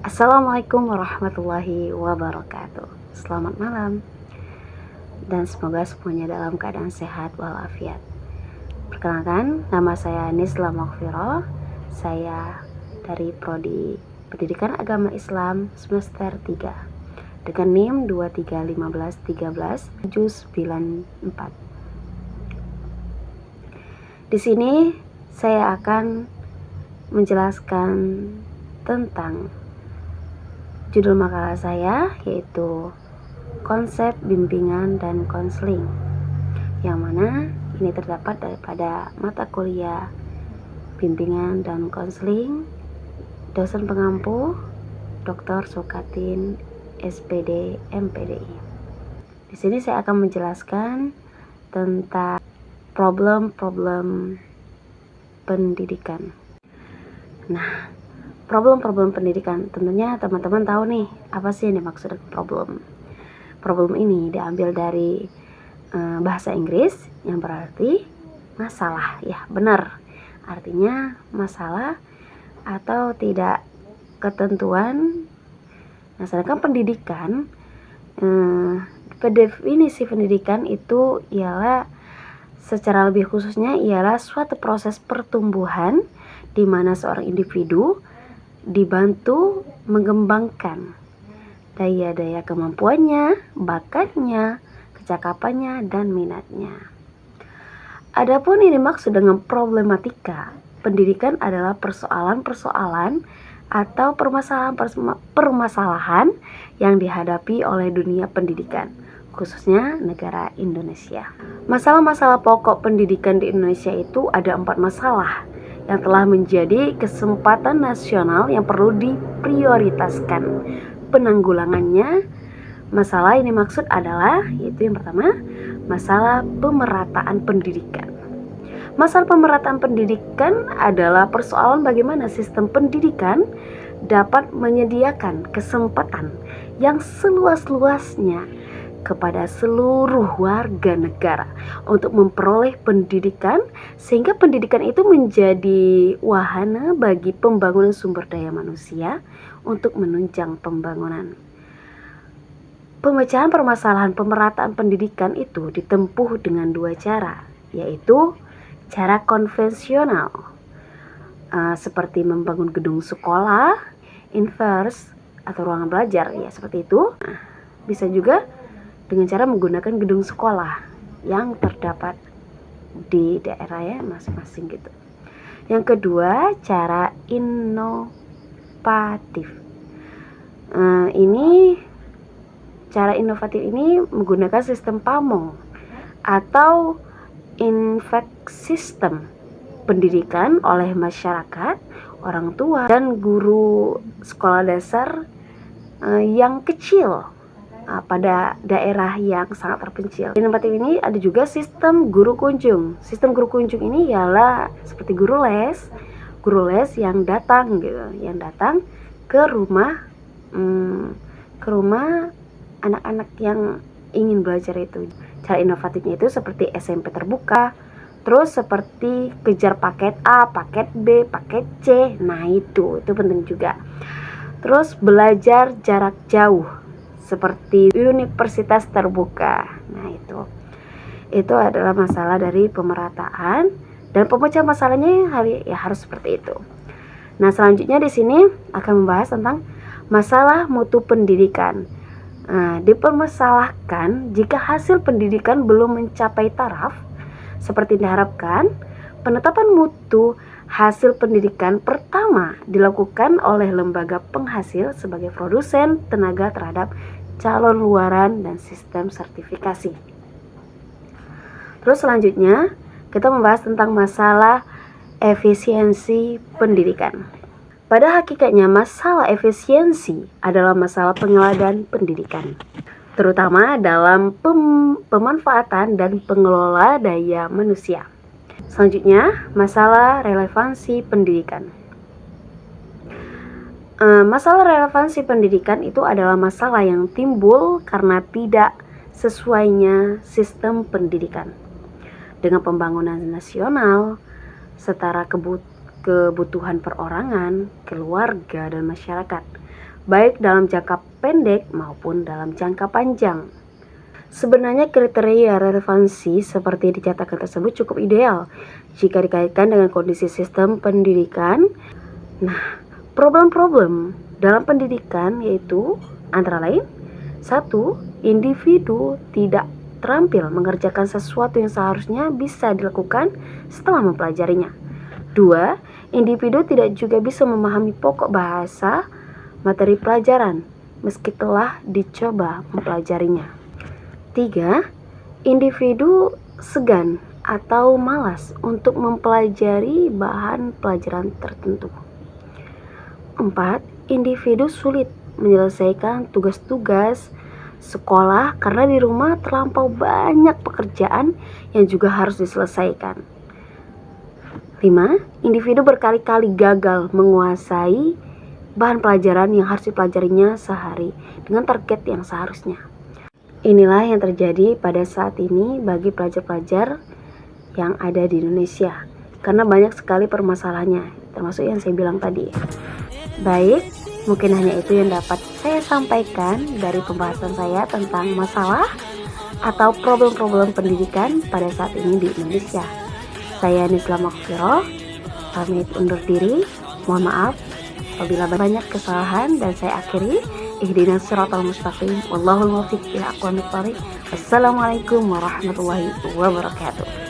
Assalamualaikum warahmatullahi wabarakatuh. Selamat malam dan semoga semuanya dalam keadaan sehat walafiat. Perkenalkan, nama saya Nisla Maghfirah. Saya dari Prodi Pendidikan Agama Islam semester 3 dengan NIM 231513 794. Di sini saya akan menjelaskan tentang judul makalah saya, yaitu konsep bimbingan dan konseling, yang mana ini terdapat daripada mata kuliah bimbingan dan konseling dosen pengampu Dr. Sukatin SPD MPDI. Di sini saya akan menjelaskan tentang problem-problem pendidikan. Nah, problem-problem pendidikan, tentunya teman-teman tahu nih apa sih yang dimaksud dengan problem. Problem ini diambil dari bahasa Inggris yang berarti masalah. Ya, benar. Artinya masalah atau tidak ketentuan. Nah, sedangkan pendidikan, definisi pendidikan itu ialah secara lebih khususnya ialah suatu proses pertumbuhan di mana seorang individu dibantu mengembangkan daya-daya kemampuannya, bakatnya, kecakapannya, dan minatnya. Adapun ini maksud dengan problematika pendidikan adalah persoalan-persoalan atau permasalahan yang dihadapi oleh dunia pendidikan, khususnya negara Indonesia. Masalah-masalah pokok pendidikan di Indonesia itu ada 4 masalah yang telah menjadi kesempatan nasional yang perlu diprioritaskan penanggulangannya. Masalah ini maksud adalah, yaitu yang pertama, masalah pemerataan pendidikan. Masalah pemerataan pendidikan adalah persoalan bagaimana sistem pendidikan dapat menyediakan kesempatan yang seluas-luasnya kepada seluruh warga negara untuk memperoleh pendidikan, sehingga pendidikan itu menjadi wahana bagi pembangunan sumber daya manusia untuk menunjang pembangunan. Pemecahan permasalahan pemerataan pendidikan itu ditempuh dengan 2 cara, yaitu cara konvensional, seperti membangun gedung sekolah, inverse atau ruangan belajar, ya seperti itu. Bisa juga dengan cara menggunakan gedung sekolah yang terdapat di daerah ya masing-masing gitu. Yang kedua, cara inovatif. Cara inovatif ini menggunakan sistem pamong atau impact system pendidikan oleh masyarakat, orang tua, dan guru sekolah dasar yang kecil pada daerah yang sangat terpencil. Di tempat ini ada juga sistem guru kunjung. Sistem guru kunjung ini ialah seperti guru les yang datang ke rumah anak-anak yang ingin belajar itu. Cara inovatifnya itu seperti SMP terbuka, terus seperti kejar paket A, paket B, paket C. Nah, itu penting juga. Terus belajar jarak jauh seperti universitas terbuka. Nah, itu adalah masalah dari pemerataan, dan pemecahan masalahnya harus seperti itu. Nah, selanjutnya di sini akan membahas tentang masalah mutu pendidikan. Dipermasalahkan jika hasil pendidikan belum mencapai taraf seperti diharapkan. Penetapan mutu hasil pendidikan pertama dilakukan oleh lembaga penghasil sebagai produsen tenaga terhadap calon luaran dan sistem sertifikasi. Terus selanjutnya kita membahas tentang masalah efisiensi pendidikan. Pada hakikatnya masalah efisiensi adalah masalah pengelolaan pendidikan, terutama dalam pemanfaatan dan pengelola daya manusia. Selanjutnya, masalah relevansi pendidikan. Masalah relevansi pendidikan itu adalah masalah yang timbul karena tidak sesuainya sistem pendidikan dengan pembangunan nasional setara kebutuhan perorangan, keluarga, dan masyarakat. baik dalam jangka pendek maupun dalam jangka panjang. Sebenarnya kriteria relevansi seperti dicatatkan tersebut cukup ideal jika dikaitkan dengan kondisi sistem pendidikan. Nah, problem-problem dalam pendidikan yaitu antara lain: 1. Individu tidak terampil mengerjakan sesuatu yang seharusnya bisa dilakukan setelah mempelajarinya. 2. Individu tidak juga bisa memahami pokok bahasa materi pelajaran meski telah dicoba mempelajarinya. 3. Individu segan atau malas untuk mempelajari bahan pelajaran tertentu. 4. Individu sulit menyelesaikan tugas-tugas sekolah karena di rumah terlampau banyak pekerjaan yang juga harus diselesaikan. 5. Individu berkali-kali gagal menguasai bahan pelajaran yang harus dipelajarinya sehari dengan target yang seharusnya. Inilah yang terjadi pada saat ini bagi pelajar-pelajar yang ada di Indonesia, karena banyak sekali permasalahannya, termasuk yang saya bilang tadi. Baik, mungkin hanya itu yang dapat saya sampaikan dari pembahasan saya tentang masalah atau problem-problem pendidikan pada saat ini di Indonesia. Saya Nisla Maghfirah, pamit undur diri. Mohon maaf apabila banyak kesalahan, dan saya akhiri. Ihdinas siratal mustaqim, wallahul muwaffiq ila aqwamit thoriq. Wassalamualaikum warahmatullahi wabarakatuh.